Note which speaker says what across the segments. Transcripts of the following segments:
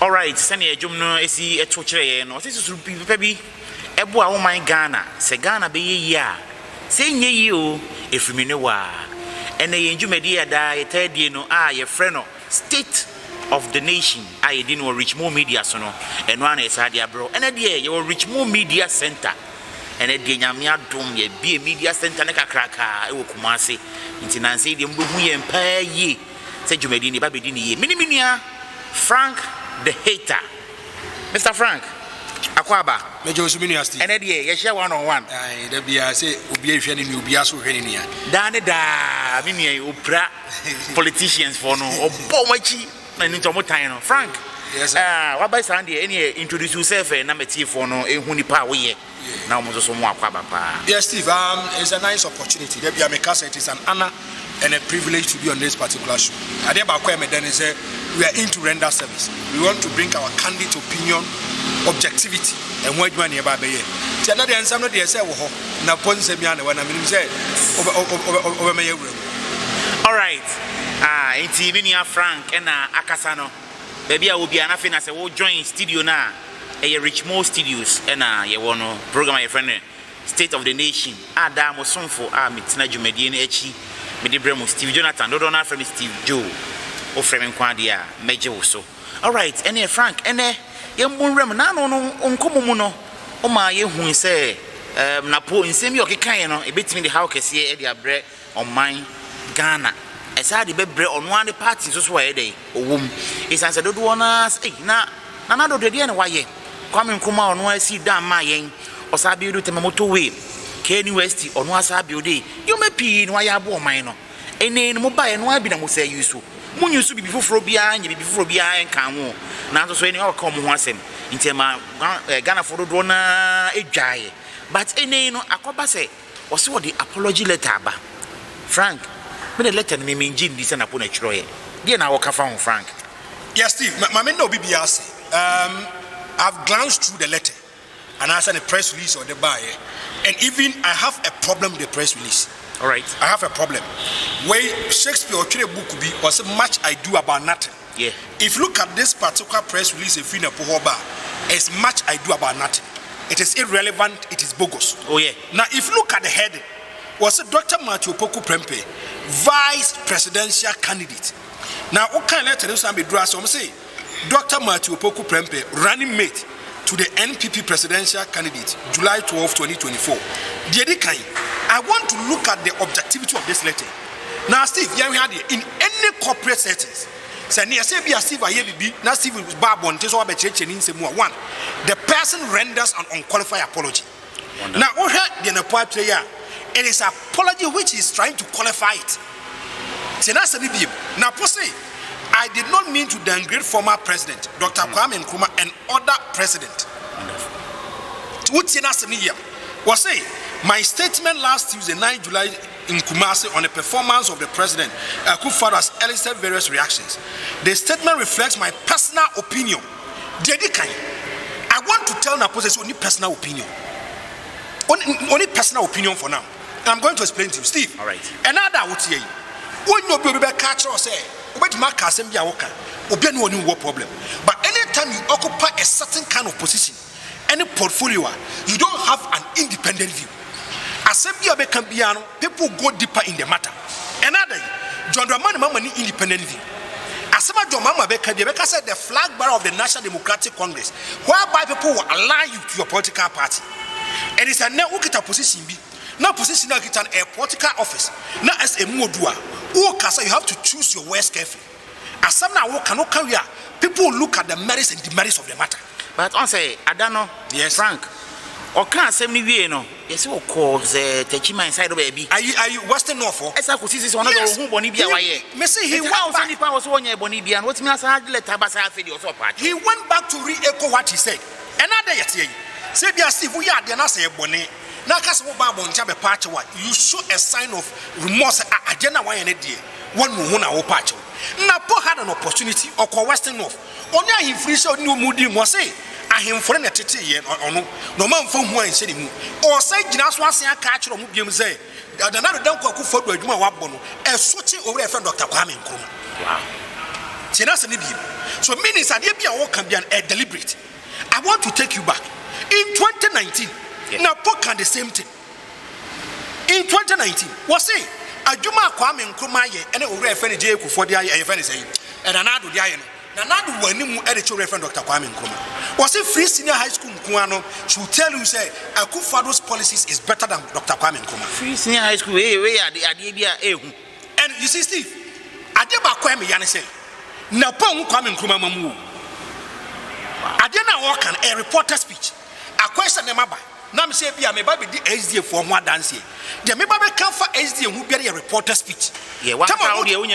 Speaker 1: All right, send a jumno, a see a torture, no, this is baby. A boy, oh my Ghana, say Ghana be ya. Say you, if you know why. And the Jumedia die, third year, no, your friend, state of the nation. I didn't reach more media, so no, and one is idea, bro. And a day you will reach more media center. And a day, Yamia Dome, ye be a media center, like a cracker, I will come and say, into Nancy, the Mbuhi Empire ye. Say Jumedini, Babidini, Miniminia, Frank the hater. Mr. Frank, Aquaba,
Speaker 2: Major Suminiasti,
Speaker 1: and a day, you share 1-on-1.
Speaker 2: There be I say, Ubia Fenny, Ubia so Henia.
Speaker 1: Daneda, Minia, Upra, politicians for no, or Bomachi, and into Motino. Frank,
Speaker 2: yes,
Speaker 1: what by Sunday, any introduce yourself and number T for no, a Hunipa way. Now, Moses Mwapa.
Speaker 2: Yes, Steve, it's a nice opportunity. There be a Mikasa, it is an honor and a privilege to be on this particular show. I then say we are into render service. We want to bring our candid opinion, objectivity, and what money about the year. Another answer, not the say, na ponse me when I mean say over my room.
Speaker 1: All right, it's even Frank and Akasano. Baby, I will be enough as a will join studio now. A Richmond Studios and you want to program your friend State of the Nation. Adam was some for Mitina Jumedian Echi. Medibremo Steve Jonathan, don't know from Steve Joe or Fremen Quadia, Major so. All right, and Frank, and young Munram, Uncomuno, oh my, who say, Napo in Semioki Kayano, a bit me the hawkers here, Edia bread on mine, Ghana. As I the bread on one of the parties, so why they, or womb. It's as I don't want us, now, another day, and why, coming come on, why see damn my yang, or Sabi do Temamoto way. Kenny West on Wasabi day. You may pee in why I bore mine. And then mobile and why be the say you so. Moon used to be before behind, before behind Kamu. Now to say all come once him into my Ghana for the drone a jay. But any no Akobase was what the apology letter. Frank, but the letter me mean Jim this and upon a troy. Dear now walk found Frank.
Speaker 2: Yes, Steve, my men no BBS. I've glanced through the letter and I sent a press release on the buyer. And even I have a problem with the press release.
Speaker 1: All right.
Speaker 2: I have a problem. Where Shakespeare or book could be was much I do about nothing.
Speaker 1: Yeah.
Speaker 2: If you look at this particular press release in Fina Pohoba, as much I do about nothing. It is irrelevant, it is bogus.
Speaker 1: Oh yeah.
Speaker 2: Now if you look at the heading, was it Dr. Matthew Poku Prempe, vice presidential candidate. Now what kind of letter be drawn? So I'm saying Dr. Matthew Poku Prempe, running mate to the NPP presidential candidate, July 12, 2024. I want to look at the objectivity of this letter. Now, Steve, in any corporate settings, one, the person renders an unqualified apology. Now, it is apology which is trying to qualify it. Now, I did not mean to downgrade former president, Dr. Kwame Nkrumah, and other president. Was say my statement last Tuesday, 9 July in Kumasi on the performance of the president Akufo-Addo has elicited various reactions. The statement reflects my personal opinion. I want to tell Napo it's only personal opinion. Only personal opinion for now. And I'm going to explain to you, Steve.
Speaker 1: All right.
Speaker 2: Another I would say, when you be catch or say, no problem. But anytime you occupy a certain kind of position, any portfolio, you don't have an independent view. People go deeper in the matter. Another, John Dramani Mama independent view. Asema John Mama Beka said the flag bearer of the National Democratic Congress, whereby people will align you to your political party. And it's a network position. Now position now get a political office. Now as a modua, you have to choose your words carefully. As some now cannot carry, people look at the merits and demerits of the matter.
Speaker 1: But I say, I don't know.
Speaker 2: Yes,
Speaker 1: Frank. Or can't say me, no. Yes, of course, Techima inside of baby. Are you Western Norfolk? As I could see this one of whom Bonibia. He was 1 year Bonibia, and what's me as I let Tabasa video so part. He went back to re echo what he said. Another yet, say, if we are the Nasa Bonnet. Now, you show a sign of remorse. I don't know why any day. One who patch. Napo had an opportunity or Western North. Only him free so new moody was say. I him for an attitude or no man from who I said him. Or say, just once I catch or move say. Another don't go for the Wabono and switching over from Dr. Kwame Nkrumah. Wow.
Speaker 2: So meaning that you can be a deliberate. I want to take you back. In 2019, Napo can the same thing. In 2019, was say Ajuma Kwame Nkrumah and a friend J for the friend saying, and another Diana. Nanadu wani editor reference Dr. Kwame Nkrumah. Was it free senior high school Nkwano should tell you say Akufo-Addo's policies is better than Dr. Kwame Nkrumah.
Speaker 1: Free senior high school,
Speaker 2: and you see, Steve, Adeba Kwame Yana say, Napo Kwame Nkrumah mamu. Adena walk a reporter speech. A question nemaba. Nam say be a maybe the SDA for one dance here. The maybe come for SDA who be a reporter speech.
Speaker 1: Yeah, one time
Speaker 2: you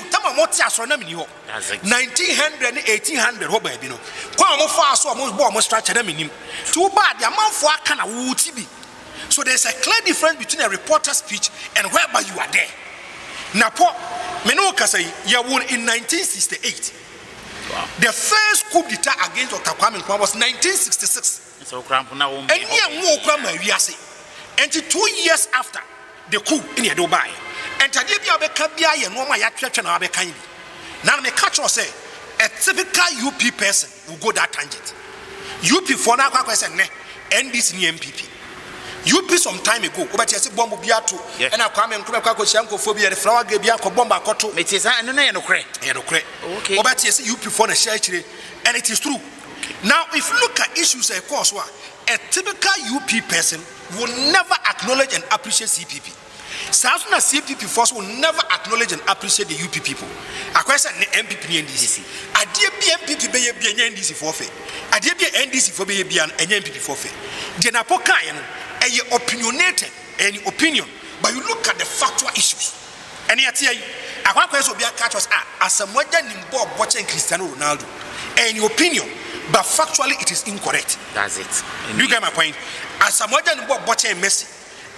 Speaker 2: tell me what astronomy you 1900 1800 ho baby no. Kwa mo fa so mo bo mo structure them in him. Too bad the amount for kana wuti bi. So there's a clear difference between a reporter speech and whereby you are there. Napo me no ka say you won in 1968. Wow. The first coup d'etat against Dr. Kwame Nkrumah was 1966.
Speaker 1: So now
Speaker 2: and until 2 years after the coup in Dubai. And today be a cabia and Roma Yatran are kind. Now me catch or say a typical UP person will go that tangent. UP for now question and this new MPP. UP some time ago, but yes, bomb biatu and I come and Shanko phobia, the flower gabiaco bomba cotto. It is I no crack. Okay, but yes, UP for the church, and it is true. Now, if you look at issues, of course, a typical UP person will never acknowledge and appreciate CPP. South Sudan CPP force will never acknowledge and appreciate the UP people. A question MPP and NDC. A dear MPP be an NDC forfeit. A dear NDC for be an MPP forfeit. The Napokayan, a opinionated any opinion, but you look at the factual issues. And yet, I want to be a catch us as some modern Bob watching Cristiano Ronaldo. Any opinion. But factually, it is incorrect.
Speaker 1: That's it.
Speaker 2: You get my point? As someone about Butcher Messi,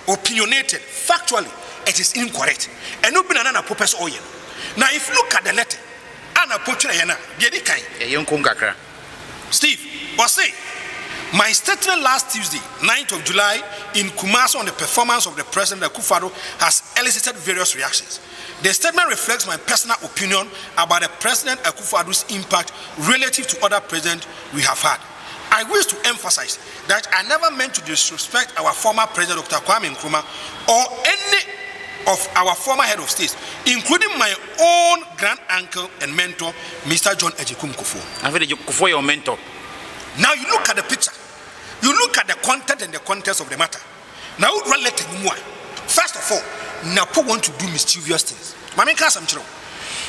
Speaker 2: opinionated, factually, it is incorrect. And no been another purpose oil. Now, if you look at the letter, Anna Pochayana, Steve, was say, my statement last Tuesday, 9th of July, in Kumasi on the performance of the President Akufo-Addo has elicited various reactions. The statement reflects my personal opinion about the President Akufo-Addo's impact relative to other presidents we have had. I wish to emphasize that I never meant to disrespect our former President Dr. Kwame Nkrumah or any of our former head of states, including my own grand uncle and mentor, Mr. John Ejikun Kufuor.
Speaker 1: I feel Kufuor your mentor.
Speaker 2: Now you look at the picture, you look at the content and the context of the matter. Now, first of all, Napo want to do mischievous things. Mami Kasam Chiro.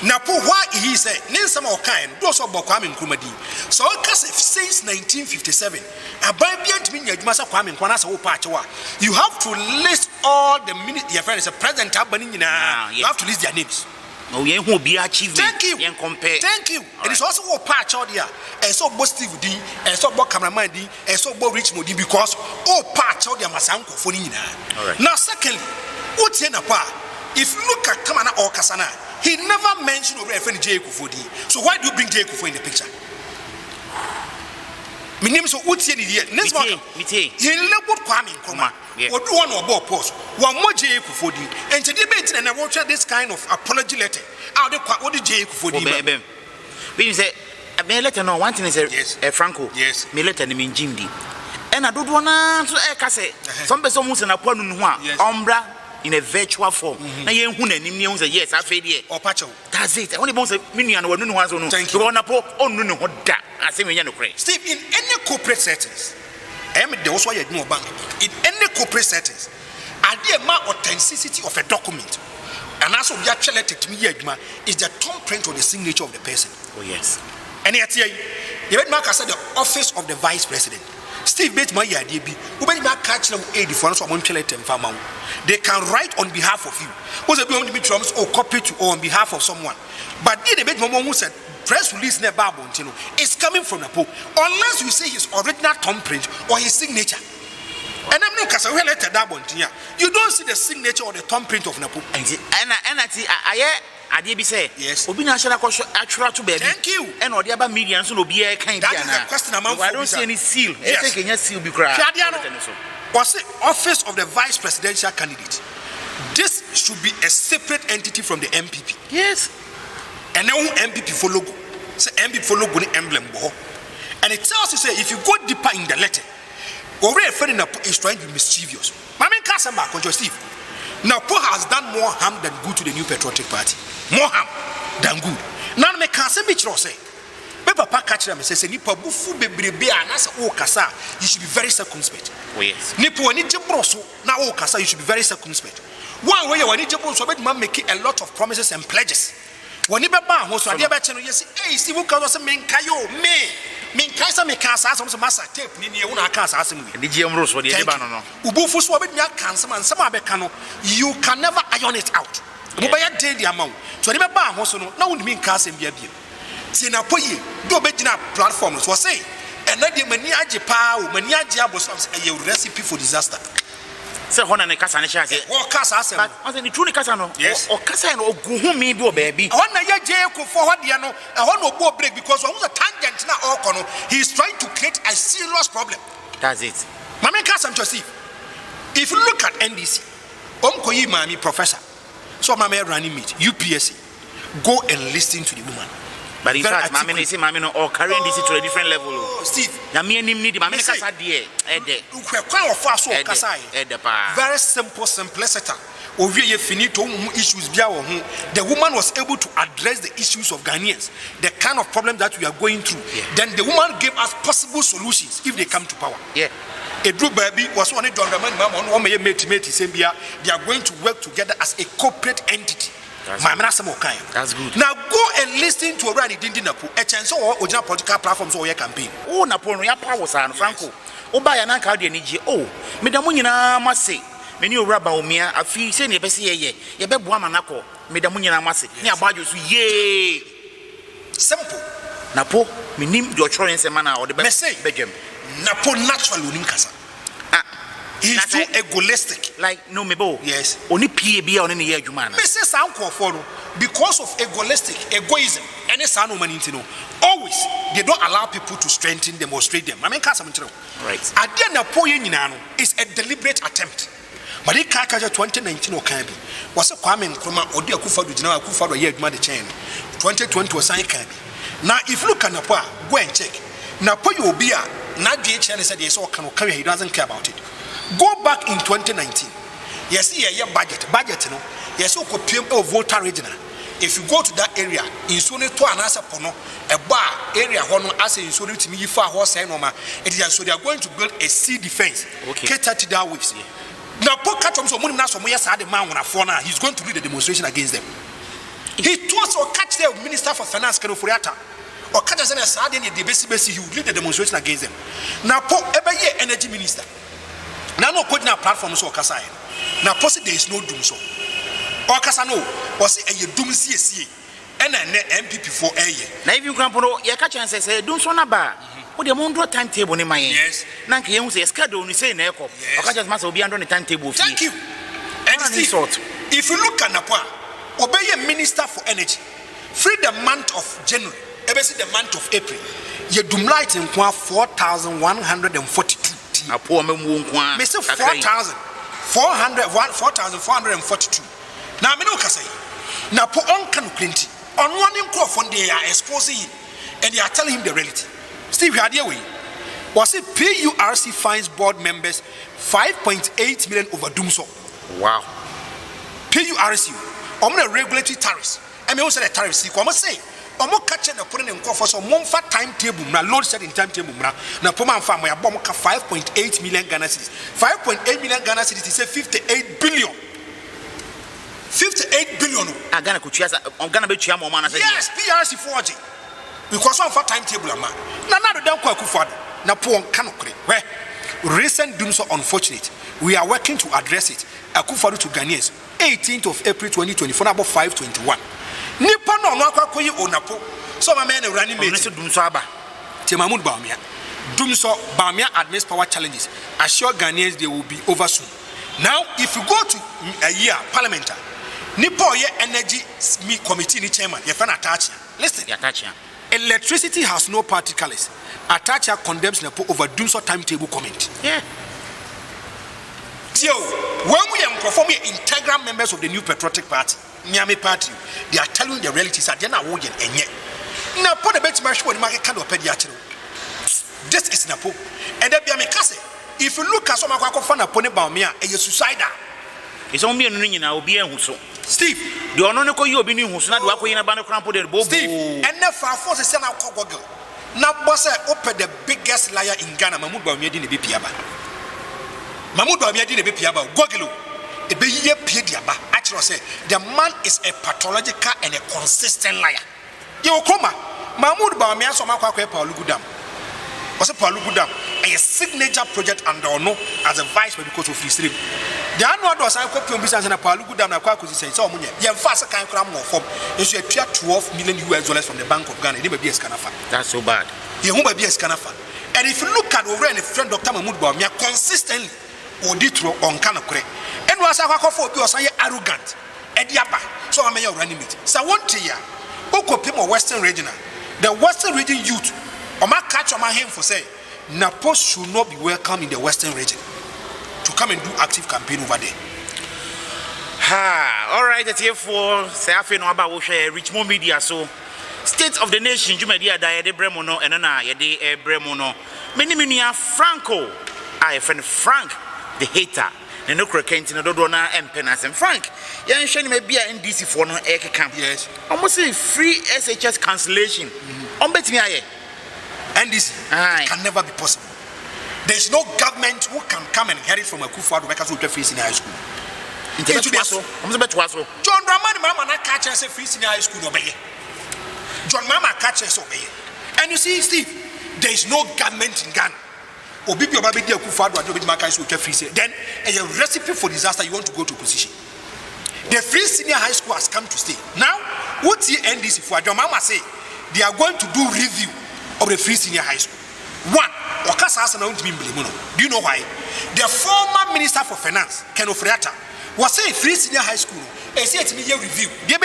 Speaker 2: Napo, why he said, Ninsam or kind, those of Kwame Nkrumah. So, since 1957, a Bibian mean Massa Kwame Nkrumah, you have to list all the minutes your friends, a president, you have to list their names.
Speaker 1: Oh, yeah, who be achievement.
Speaker 2: Thank you. Thank you. It is also a patch out there. And so, both Steve D, and so, both cameraman D, and so, both Rich Modi, because all patch out there, Masanko for Nina. Now, secondly, what's in a part? If you look at Kamana or Kasana, he never mentioned over friend J. Kufodi. So, why do you bring J. Kufo in the picture? My name is Utsi. Next one, he labeled Kwame Nkrumah. Or do one or more post. One more J. Kufodi. And to debate and I wrote this kind of apology letter. How the what did J. Kufodi?
Speaker 1: We say, a letter no one thing is a Franco.
Speaker 2: Yes.
Speaker 1: Me letter name Jimdi. And I don't want to say, some person who's an appointment, Umbra. In a virtual form. Now you say yes, I feel it.
Speaker 2: Or Pacho.
Speaker 1: That's it. I only want a million or no one's on.
Speaker 2: Thank you.
Speaker 1: I say we
Speaker 2: Steve, in any corporate settings, also why you know bank. In any corporate settings, are there more authenticity of a document? And also the actual letter to me is the thumbprint or the signature of the person.
Speaker 1: Oh yes.
Speaker 2: And yet here, you read Mark said the office of the vice president. Steve bet my idea be catch them aid for us on they can write on behalf of you. Was a beyond the terms or copy to or on behalf of someone. But the debate Mama who said press release never is coming from the Pope unless you say his original thumbprint or his signature. And I'm not because letter that you don't see the signature or the thumbprint of Napo.
Speaker 1: I did say
Speaker 2: yes.
Speaker 1: Thank
Speaker 2: you.
Speaker 1: And or the other millions will be a kind
Speaker 2: that is the question amount.
Speaker 1: I don't see any seal.
Speaker 2: Yes.
Speaker 1: Seal be cry.
Speaker 2: Was the office of the vice presidential candidate? This should be a separate entity from the MPP.
Speaker 1: Yes.
Speaker 2: and now MPP for logo. Say MPP for logo emblem. And it tells you, say, if you go deeper in the letter, already friend Napo is trying to be mischievous. Mama Kasama, Conjo Steve. Napo has done more harm than good to the New Patriotic Party. More harm than good. Now, me can't say, me papa catch them and say, Nipa bufu bebrebe anasa o kasa, you should be very circumspect.
Speaker 1: Oh, yes.
Speaker 2: Nipo ni jebroso na o kasa, you should be very circumspect. One way you want jebroso, but man making a lot of promises and pledges. When you be bang, so I bet you say, hey, Steve, who can also mean kayo me? Mean kaisa me cancer, some massa tape, ni una cancer as me.
Speaker 1: The GM Rose for the Ebano.
Speaker 2: Ubufu swabit ya cancer man, some abekano, you can never iron it out. Mobile day the amount. So you be bang, also no, now would mean cancer and be a beer. Sinapoye, do be platforms was say, and then the maniaji power, maniaji was a recipe for disaster.
Speaker 1: Say Hona and Casanisha,
Speaker 2: or Casa,
Speaker 1: I think the true Casano, yes, or Casano, or Guhumi, baby.
Speaker 2: I want to Jacob for what you know, I want to go break because one was a tangent now, or he's trying to create a serious problem.
Speaker 1: That's it.
Speaker 2: Mamma Casam Joseph, if you look at NDC, Omkoyi Mami professor, so Mamma running meet, UPSC, go and listen to the woman.
Speaker 1: But in fact, Mamma is or carrying this to a different level.
Speaker 2: Steve, very simple simplicity. Issues. The woman was able to address the issues of Ghanaians, the kind of problem that we are going through.
Speaker 1: Yeah.
Speaker 2: Then the woman gave us possible solutions if they come to power.
Speaker 1: Yeah.
Speaker 2: A group baby was one of the they are going to work together as a corporate entity.
Speaker 1: That's good.
Speaker 2: Now go and listen to Rani Dindinapu, a chance or original political platforms or your campaign.
Speaker 1: Oh, Napo On Heat powers and Franco. Oh, by an uncle, oh, Medamunina must say, when you rub out me, I feel saying a bessie, ye bet Wamanako, Medamunina must say, near Bajus, yea.
Speaker 2: Simple.
Speaker 1: Napo, me name your choice and manner or the best say, Begum.
Speaker 2: Napo natural Unikasa. He's too egoistic.
Speaker 1: Like no mebo.
Speaker 2: Yes.
Speaker 1: Only PAB on any year you man.
Speaker 2: Mrs. Uncle for because of egoism, and it's no always they don't allow people to strengthen, demonstrate them. I mean,
Speaker 1: right.
Speaker 2: At the end of Poyinano is a deliberate attempt. But it can't 2019 or can be. Was a Kwame Nkrumah or dear Kufa do now Kufa year the chain. 2020 was I can be. Now if you look at Napa, go and check. Napo you be a not the channel said yes or can carry, he doesn't care about it. Go back in 2019. Yes, yeah, budget, no. Yes, so PM of Volta Regional. If you go to that area, in Sony to an answer pono, a bar area one as in Sony to me far horse and Oma, it is so they are going to build a sea defense.
Speaker 1: Okay.
Speaker 2: Cater to that waves. Now, Paul Catchum, so Munna Somoya had a man on a phone, he's going to lead the demonstration against them. He told or catch the Minister for Finance, Kanofuriata, or catch us in a sardine, the basic, he would lead the demonstration against them. Now, Paul, every year, energy minister. Now, no putting our platforms or Kasai. Now, possibly there is no doom so. Or Casano, was a doom CSC and an MPP for a year. Now, if you can put your catch and say, doom so naba. What the Mondo timetable in my yes. Nanky, you say, schedule, you say, Neko. Or catch us must be under the timetable. Thank you. And sort. If you look at Napa, obey a minister for energy, free the month of January, ever see the month of April. You doom light in 4,142.
Speaker 1: A poor man won't want
Speaker 2: 4,442. Now, I know say. Now, put on can plenty. On one microphone, they are exposing and they are telling him the reality. Steve, you had your way. Was it PURC fines board members 5.8 million over doomso?
Speaker 1: Wow.
Speaker 2: PURC, I'm going to regulatory tariffs. I mean, also the tariffs. I'm going to say. I'm catching the putting in for some monthly timetable. Now, load setting timetable. Now, Poma farm, we are 5.8 million Ghana cedis. 5.8 million Ghana cedis is 58 billion. 58 billion.
Speaker 1: I'm gonna be chairman.
Speaker 2: Yes, PRC 40. Because of timetable, man. Now, the damn Kwakufad. Now, poor canocre. Where recent doom so unfortunate. We are working to address it. Akufadu to Ghanaians. 18th of April 2024, about 5:21. Nipa no akwakoyi onapo so my men running mate dumso aba Temamud Bamia dumso Bamia admits power challenges assure Ghanaians they will be over soon. Now if you go to a year parliament Nipa ye energy committee ni chairman ye fan attach listen electricity has no party colors. Atacha condemns Napo over dumso timetable comment.
Speaker 1: Yeah.
Speaker 2: So when we are performing integral members of the New Patriotic Party Nyame party, they are telling the realities at Jana Wogan and yet. Now, put a bench match for the market kind of pediatric. This is Napo. And then Biamekase. If you look at some of our fun upon about me, a suicidal.
Speaker 1: It's only a ring in our beer.
Speaker 2: Steve,
Speaker 1: the Ononoko you be who's not walking in a banner cramp with the bob.
Speaker 2: Steve, and never force a son of Cogogo. Now, Bossa opened the biggest liar in Ghana, Mahmoud Bamiadi Bipiaba. Mahmoud Bamiadi Bipiaba, Gogelo, a Beye Piediaba. Actually, say the man is a pathological and a consistent liar. You come, Mahmoud Bamia, so Maka Paulugudam. Was a Paulugudam, a signature project under no as a vice because of free stream. The annual was I copy business and a Palugudam, a Quakus say, so many. You have faster kind of cram more form. You should appear $12 million from the Bank of Ghana. It may be a scanafa. That's so bad. You won't be a scanafa. And if you look at over and friend Dr. Mahmoud Bamia consistently or ditro on Kanakre, and was a for you are arrogant. Ediaba, so I'm your running it. So one year, Okopimo Western Regional, the Western Region youth, or my catch on my hand for say, Napo should not be welcome in the Western Region to come and do active campaign over there.
Speaker 1: All right, that's here for say I feel no about Richmond media. So, State of the Nation, you may be a diade Bremono and ana yede Bremono. Many Franco, I friend Frank, the hater. The no Kent in the Dodona and Penas and Frank. Yan Shen may be a NDC for no air camp.
Speaker 2: Yes,
Speaker 1: almost a free SHS cancellation. On bet me,
Speaker 2: NDC can never be possible. There is no government who can come and inherit from a Kufa to make us free senior high school. John Ramani Mama not catch us a free senior high school obey. John Mama catch us obey. And you see, Steve, there is no government in Ghana. Then a recipe for disaster, you want to go to position. The free senior high school has come to stay. Now, what's the NDC for? Your mama say they are going to do review of the free senior high school. One, do you know why? The former Minister for Finance, Ken Ofriata, was saying free senior high school. He said to me, review. The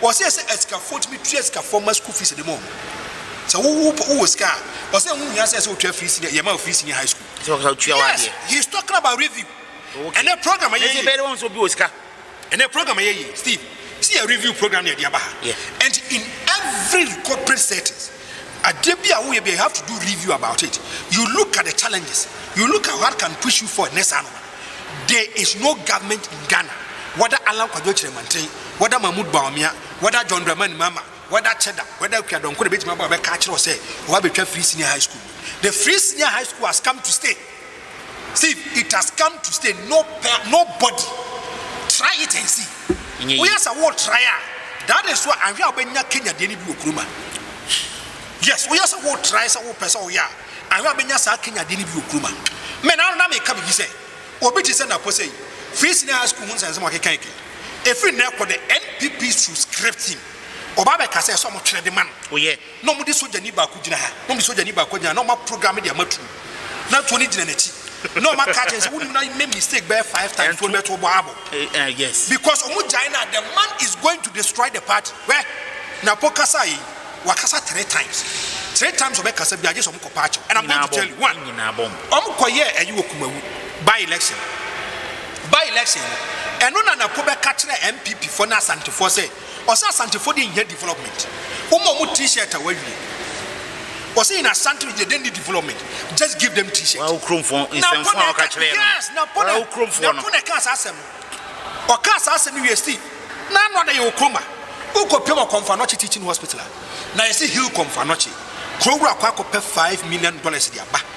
Speaker 2: was saying, Esca 40 meters former school fees at the moment. So who was car? Was saying who has free senior high school. Yes, he's talking about review. Okay. And the program and the program Steve, see a review program near Diabaha. And in every corporate settings, we have to do review about it. You look at the challenges, you look at what can push you for next annual. There is no government in Ghana, whether Alan Kwadoche maintain, whether Mahmoud Bawumia, whether John Dramani Mama, whether Cheddar, whether Kwadon could be Maba catch or say, or be free senior high school. The free senior high school has come to stay. See, it has come to stay. Nobody try it and see. We have a word trial. That is why I'm here. Kenya didn't be Okruma. Yes, we have a word try. So person, yeah. I'm here. Kenya didn't be Okruma. Men, I'm not making me say. Obiti send a posse. Free senior high school and some kanki. If we now the NPP should script him. Obaba can say so much the man. Oh yeah. No more this soldier niba kujina. No more soldier niba kujina. No more program media matu. Not 20 geneti. No more catches. Would not make mistake by 5 times. Yes. Because Omujina, the man is going to destroy the party. Where Napo Kasai Wakasa 3 times. 3 times of Kasabia just Omuko. And I'm going to tell you one. Omukoye and you by election. By election. And no Napo catching MPP for now Santifo say. Or Santifo in here development. Umo t-shirt away. Or say in a Santifo they didn't need development. Just give them t-shirts. Yes, Napona Cas Assem. Or Cas Assem UST. None one you coma. Uko Pema Confanochi teaching hospital. Now you see Hill Confanochi. Krogra Quaco pay $5 million in the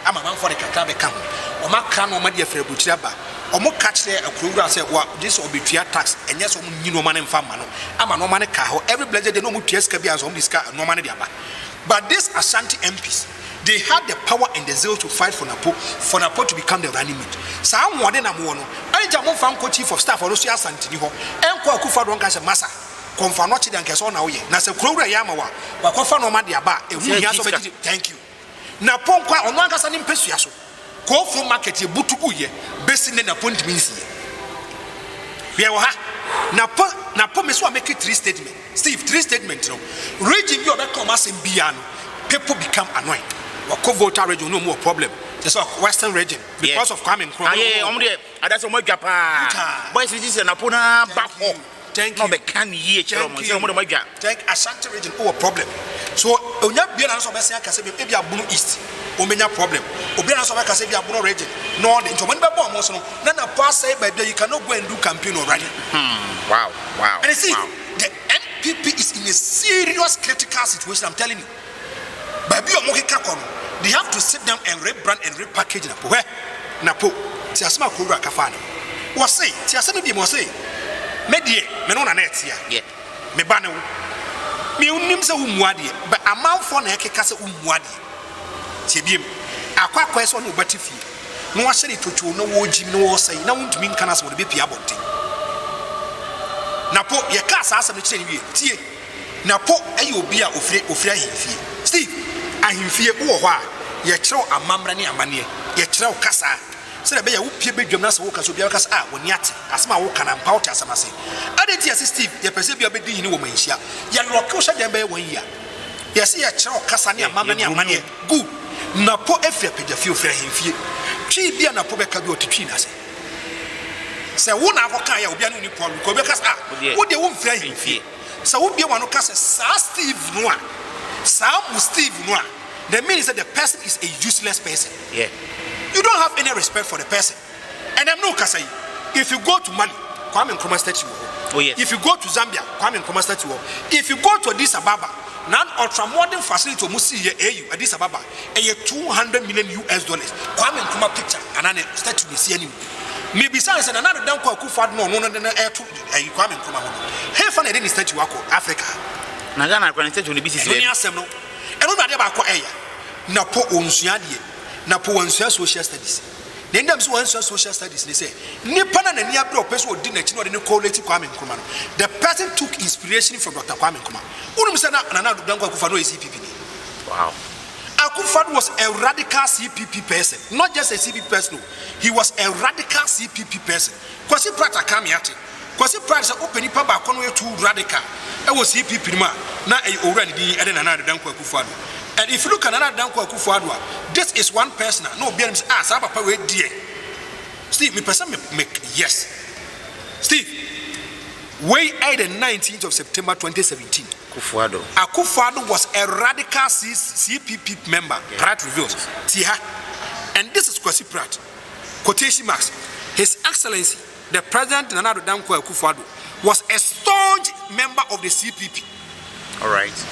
Speaker 2: I'm a man for the Kakabe Cam. Or Macano Madia Frebuchaba. Or more catch there a Krogra said, well, this will be trial tax, and yes, you know, man and farmer. I'm a no money car. Every blessed they know who Tiescabias on this car, no money. But these Ashanti MPs, they had the power and the zeal to fight for Napo to become the running mate. Some more than a mono. I jamon found chief of staff for Lucia Santiniho, and Kwakufa Ronkas Massa. Confanochi than Casona, Nasa Krogra Yamawa, but Kofano Madiaba, thank you. Naponqua on one Casan Impesiaso. Call for market Butukuye, based in an appointment. Napo Meswa make it 3 statements. Steve, 3 statements. Raging your commerce in Biano, people become annoyed. Or voter region, no more problem. That's a Western region because of coming from. That's a Moja. Boys, it is an Apona back home. Thank
Speaker 1: no
Speaker 2: you.
Speaker 1: be can ye chero mo
Speaker 2: Thank
Speaker 1: say
Speaker 2: you.
Speaker 1: mo do madwa
Speaker 2: Thank Ashanti region oh problem. So onya bia na so be say aka say be bia bunu east o menya problem. Obi na so be aka say bia bunu region north nto mo be bo mo so no na pass say by you cannot go and do campaign already.
Speaker 1: Wow.
Speaker 2: And you see the NPP is in a serious critical situation, I'm telling you. Baby o mo keka kono they have to sit down and rebrand and repackage Napo. Where Napo ti asema ko wura kafa no. Wo say ti asema bi mo say me die me no na net ya.
Speaker 1: Yeah.
Speaker 2: Me ba ne wo. Me unim se wo muade but amanfo na ekeka se wo muade. Ti biem. Akwa so no batifie. No wa hye tocho no wo jim no wo say na wontumi nka na so wo be pia bonte. Napo ye ka asase no kire ni wie. Tie. Napo ayi obi a ofira ahimfie. Steve ahimfie wo ho a ye kyerɛw amamra ne amane ye kyerɛw kasa sɛ be ya wo pie bedwam na sɛ wo kasa obi a kasa woni ate asema wo kana mpa wo tasama se adeti ase Steve ye pese bia be di hini wo manhia ye lock wo hyɛ be won yia ye se ye kyerɛw kasa ne amamra ne amane good Napo efia pejafie ofira ahimfie twi bia Napo be ka bi otitwi na se sɛ wo na akɔka ya obi a no ni problem ko be kasa wo de wo mfira ahimfie sɛ wo bia wano kasa sa Steve no a Steve Noah, the meaning is that the person is a useless person.
Speaker 1: Yeah.
Speaker 2: You don't have any respect for the person. And I'm no Kasai. If you go to Mali, Kwame Nkrumah statue.
Speaker 1: Oh yes.
Speaker 2: If you go to Zambia, Kwame Nkrumah statue. If you go to Addis Ababa, non ultra modern facility to Musi AU, Addis Ababa, a $200 million, Kwame Nkrumah picture, and an statue we see any. Maybe besides another down kwa kufad no air to a Kwame Nkrumah. Hey, funny any statue Africa.
Speaker 1: Na Ghana kwa statue ni BCC.
Speaker 2: Any asem no. And on the back eya Napo onsuadie Napo onsuad social studies the ndam so onsuad social studies they say nipa na nani abro person odi na chi no de ne college Kwame Nkrumah no the person took inspiration from Dr. Kwame Nkrumah unum say na Danko Akufo-Addo is CPP.
Speaker 1: Wow.
Speaker 2: Akufo-Addo was a radical CPP person, not just a CPP person no. He was a radical CPP person. Kwasi Prata kamiate Kwasi Prata say open nipa ba kono too radical e was CPP ma na e already di ede na Danko Akufo-Addo. And if you look at another Danko Akufo-Addo, this is one person no be sa papa we die Steve me person make yes Steve way the 19th of September 2017 Akufo-Addo was a radical CPP member.
Speaker 1: Yeah.
Speaker 2: Pratt reveals Tiha and this is Kwasi Pratt quotation marks His Excellency the President Nana Danko Akufo-Addo was a staunch member of the CPP.
Speaker 1: All right.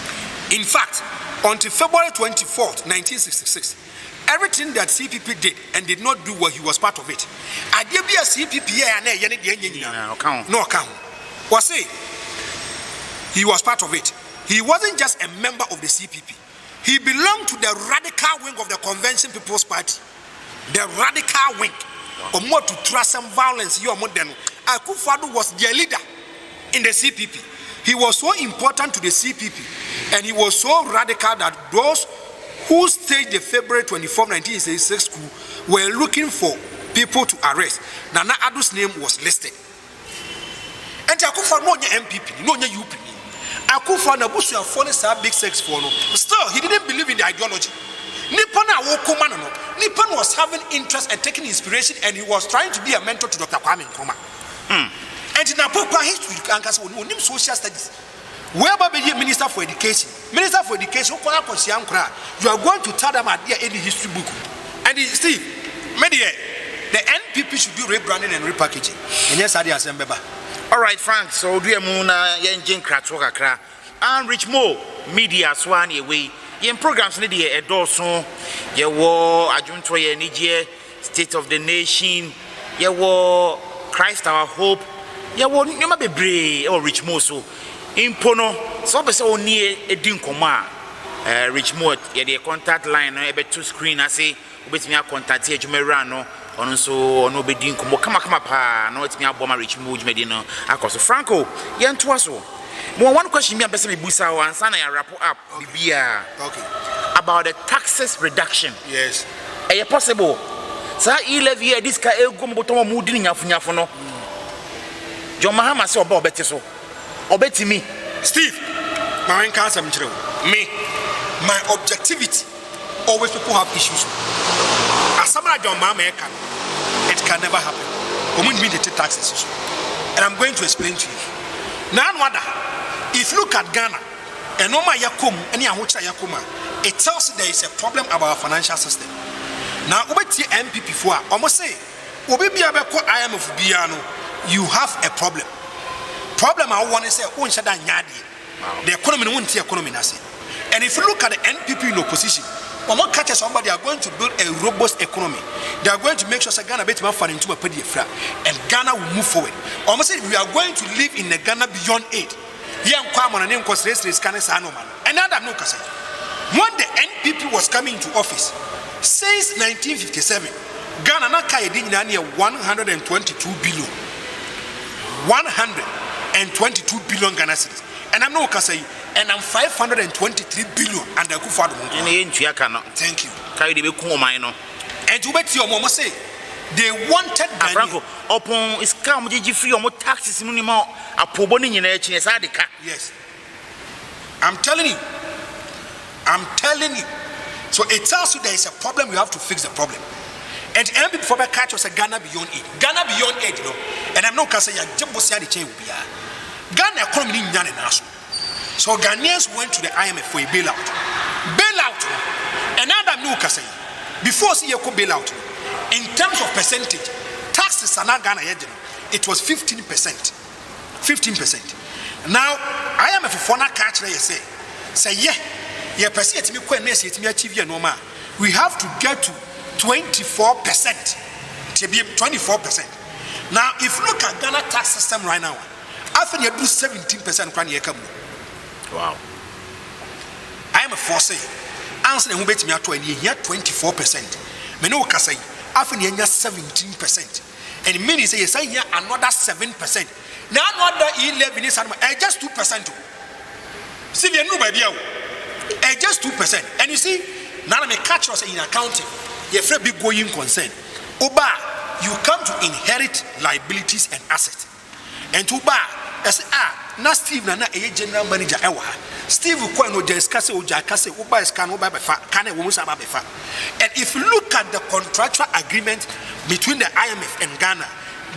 Speaker 2: In fact, until February 24th, 1966, everything that CPP did and did not do well, he was part of it. I did be a CPP no account. Was it? He was part of it. He wasn't just a member of the CPP. He belonged to the radical wing of the Convention People's Party. The radical wing. Or more to trust some violence, you are more than Akufo-Addo was their leader in the CPP. He was so important to the CPP and he was so radical that those who staged the February 24, 1966 coup were looking for people to arrest. Nana Addo's name was listed. And Akufo-Addo no MPP, no UP. Akufo-Addo Busu phone sa big sex for no. Still, he didn't believe in the ideology. Nippon was having interest and taking inspiration, and he was trying to be a mentor to Dr. Kwame Nkrumah. And in Napo history, you can say, we social studies. Whereby be Minister for Education, you are going to tell them at any history book. And Steve, the NPP should do rebranding and repackaging. And yes, I did.
Speaker 1: All right, Frank. So do you muna engine kratwoka kra and reach more media swan away. Yen programs ni de edoso ye wo adwunto ye nije State of the Nation ye wo Christ Our Hope ye wo nyoma bebre e wo reach more so impono so be say oni edi nkoma reach more ye the contact line no e be to screen ase obetimi contact e dwumawura no ono so ono bedi nkomo kama pa no etimi aboma reach more dwumadi no akoso Franco ye ntoa so. One question me and Bessie Busa and Sana wrap up Bibia.
Speaker 2: Okay.
Speaker 1: About the taxes reduction.
Speaker 2: Yes.
Speaker 1: Are possible? Sir, levy this guy go bottom mooding yafuno. John Mahama say about better so. Or betty me.
Speaker 2: Steve, my cancer me. My objectivity. Always people have issues. As some of John Mahama it can never happen. We need to taxes. And I'm going to explain to you. Now, if you look at Ghana, and Oma Yakum, any Ahucha Yakuma, it tells you there is a problem about our financial system. Now, over the MPP for almost say, IMF Biano, you have a problem. Problem I want to say, the economy won't see economy. And if you look at the NPP in opposition, catch somebody are going to build a robust economy. They are going to make sure that Ghana bet more fund into a pedifra, and Ghana will move forward. Almost say we are going to live in a Ghana beyond aid. Young Kwame and name was raised in Scanes-Anoman. Another no Kasa. When the NPP was coming into office, since 1957, Ghana na kaya di near 122 billion. 122 billion Ghana cedis. And I'm no Kasa. And I'm 523 billion and the Kufado. Thank you. And to bet your mama say they wanted
Speaker 1: Franco upon is come free or more taxes minimum a poboni in a chance.
Speaker 2: Yes. I'm telling you. So it tells you there is a problem, you have to fix the problem. And MPP for catch us a Ghana beyond aid. Ghana beyond aid, and I'm not saying Jumbosia the chain will be Ghana economy in Ghana national. So Ghanaians went to the IMF for a bailout. And now that no say before see you bailout, in terms of percentage, taxes are not Ghana it was 15%. 15%. Now IMF for not catch say we have to get to 24%. To be 24%. Now if you look at Ghana tax system right now, I think you do 17%
Speaker 1: wow.
Speaker 2: I am a force. Answer who bet me at 24%. Meno Kasai, often 17%. And many say, yes, I hear another 7%. Now, another 11 is just 2%. See, you know, my dear, just 2%. And you see, now I may catch us in accounting. You're afraid big going concern. Oba, you come to inherit liabilities and assets. And to Oba, as na Steve na a general manager ewa Steve ko no jeskase o jakase wo ba scan wo ba befa kan e wo musa ba befa. And if you look at the contractual agreement between the IMF and Ghana,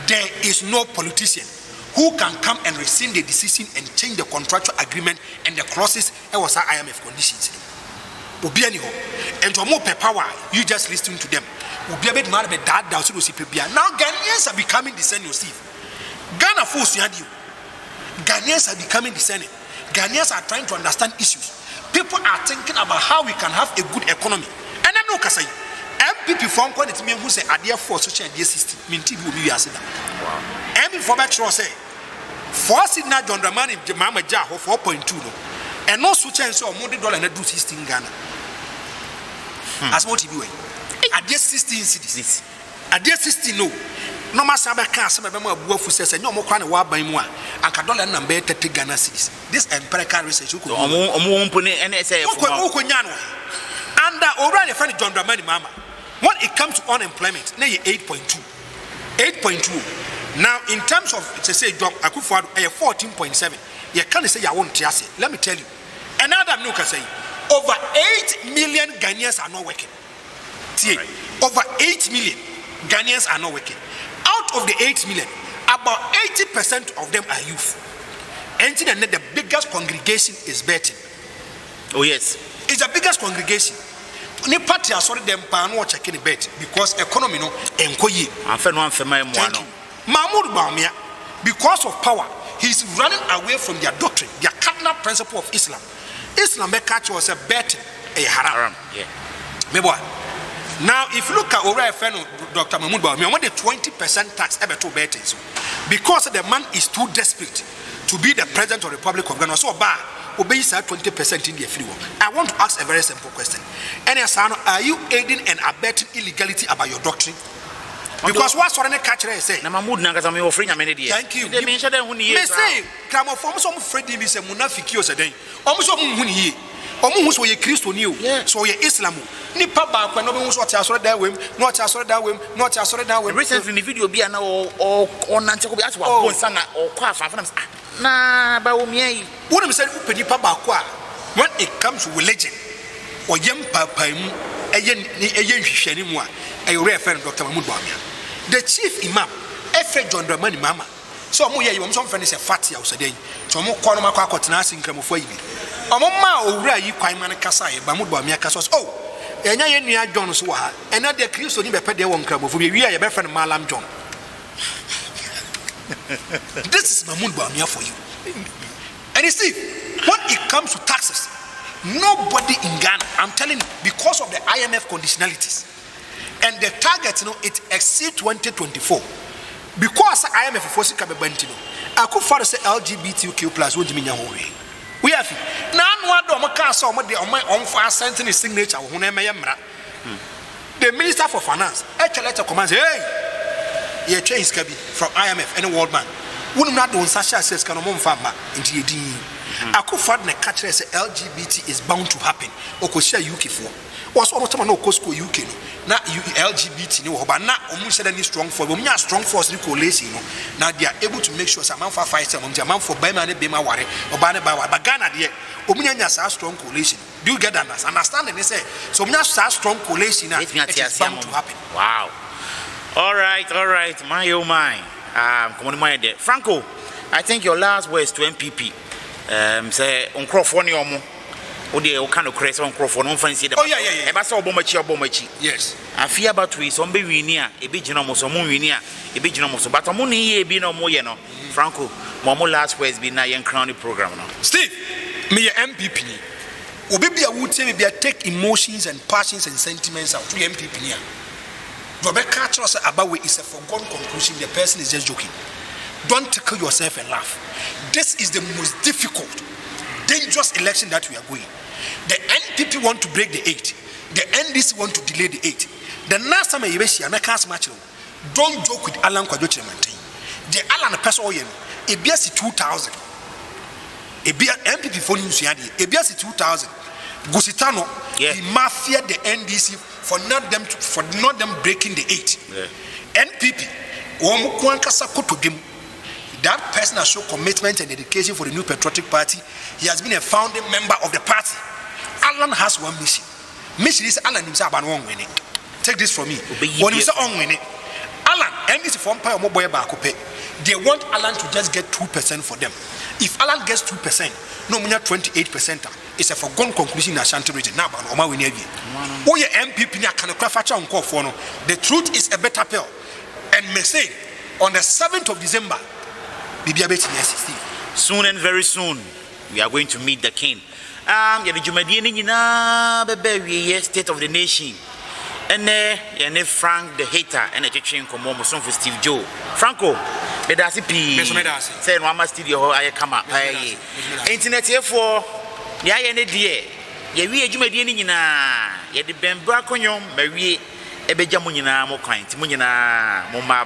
Speaker 2: there is no politician who can come and rescind the decision and change the contractual agreement and the clauses e was IMF conditions. Obi ani ho and to more power, you just listen to them. Obi abet ma be dad da so do si pebia. Now Ghanaians are becoming the same Steve. Ghana force you. Ghanaians are becoming discerning. Ghanaians are trying to understand issues. People are thinking about how we can have a good economy. And I know Kasai, MPP from quality men who say idea for social idea system. Minti will be as that. MPP for back say for Sidna John Dramani Mama Jaho 4.2 no. And no such and so more dollar and do system in Ghana. As what you do. Idea 16 cities. Idea 16 no. No matter how can some of them work says no more kind of war by more and can dollar number 30 Ghana cities. This empirical research you could under already friend John Dramani Mama. When it comes to unemployment, now 8.2. 8.2. Now in terms of say job I could afford 14.7. You can't say I won't just say. Let me tell you. Another no can say over 8 million Ghanaians are not working. See, over 8 million Ghanaians are not working. Out of the 8 million, about 80% of them are youth. And then the biggest congregation is betting.
Speaker 1: Oh yes,
Speaker 2: it's the biggest congregation. Ni party are sorry them pan watch checking the bet because economy no enkoye. Mahmoud Bawumia, because of power, he's running away from their doctrine, their cardinal principle of Islam. Islam catch was a betting a haram.
Speaker 1: Yeah.
Speaker 2: Maybe. Now, if you look at Ora Feno, Dr. Mahmoud Bawumia, I want the 20% tax ever to betting. So, because the man is too desperate to be the president of the Republic of Ghana, so bad, obey 20% in the free work. I want to ask a very simple question. Are you aiding and abetting illegality about your doctrine? Because what's what I catch say?
Speaker 1: Thank
Speaker 2: you. They say, come from some Freddy is a Munafiki or day. Almost Muni. Almost were a Christian new, so you're Islam. Nipa back when no one was what I saw that way, not I saw that way, not I saw that way.
Speaker 1: Recently, the video be an or Nancy or Sanga or Quaff. Nah, Bawumia.
Speaker 2: Wouldn't say Nipa Bakwa when it comes to religion or young papa, a young Shenimwa, a rare friend of Dr. Mahmoud Bawumia. The chief imam, Efred John Dramani Mama. So, you want some friends a fatty house a day. so mo kɔ no makɔ akɔtena ase nkramofo yi bi ɔmo ma owura yi kwan ma ne kasa yɛ ba mo do amia kasa so enya ye nua John so wɔ ha ɛna de Kristo ni bɛpɛ de wɔ nkramofo bi wi a ye bɛfɛ no Malam John. This is Mahmoud Bawumia for you. And you see, when it comes to taxes, nobody in Ghana, I'm telling you, because of the IMF conditionalities and the target, it exceeds 2024. Because IMF forcing Kabebantino, I could father say LGBTQ plus won't mean we have now one do Macasa on my own fast sending his signature. The Minister for Finance, a letter commands, hey, you change Kabi from IMF and World Bank. Wouldn't not do such as says Canomon Farmer into the D. I could find the catcher as LGBT is bound to happen. Or could share UK for. Was almost no Costco UK. Not LGBT, no, but not almost any strong force. When you are strong force, coalition, now they are able to make sure some man for fight, some man for Bema and Bema Ware, or Bana Bawa, but Ghana, dear, Ominians are strong coalition. Do you get that? Understand? They say, so we have strong coalition, it is bound to happen.
Speaker 1: Wow. All right, my oh my. Come on, my dear Franco. I think your last words to MPP. Say on Crawford omo. Ode o kind of crazy on Crawford. No fancy the.
Speaker 2: Oh yeah.
Speaker 1: Eba say obomachi.
Speaker 2: Yes.
Speaker 1: I fear about we some be winia. Ebi jina mo so mo winia. Ebi jina mo so. But omo ni ye ebi no mo ye no. Franco, mo last words be na yen crown program no.
Speaker 2: Steve, me ye MPP ni. Obi bia wo tie me bia take emotions and passions and sentiments out to MPP ni. Robert Carter said about is a foregone conclusion. The person is just joking. Don't tickle yourself and laugh. This is the most difficult, dangerous election that we are going. The NPP want to break the 8. The NDC want to delay the 8. The last time I see American match, don't joke with Alan Kwajoche Maintain. The Alan person oyen, a BS 2000. A MPP phone news yadi, a BS 2000. Gusitano, he mafia the NDC for not them breaking the 8. Yeah. NPP, that person has shown commitment and dedication for the new patriotic party. He has been a founding member of the party. Alan has one mission. Mission is Alan himself and one winning. Take this from me. When you say on winning, Alan, NDC for Empire Mobile Bakope, they want Alan to just get 2% for them. If Alan gets 2%, no, 28%. It's a foregone conclusion in Ashanti region. Now, but Oma we oh, your MPP can craft on call for no. The truth is a better pill. And may say on the 7th of December,
Speaker 1: soon and very soon, we are going to meet the king. State of the nation. And Frank the hater and a teaching for Steve Joe. Franco, the Dasi say Mama studio I come up. Internet here for the INA. We are Jumadian na ye the Bembra Conyum, Marie Ebejamunina, Mokain, Timunina, Moma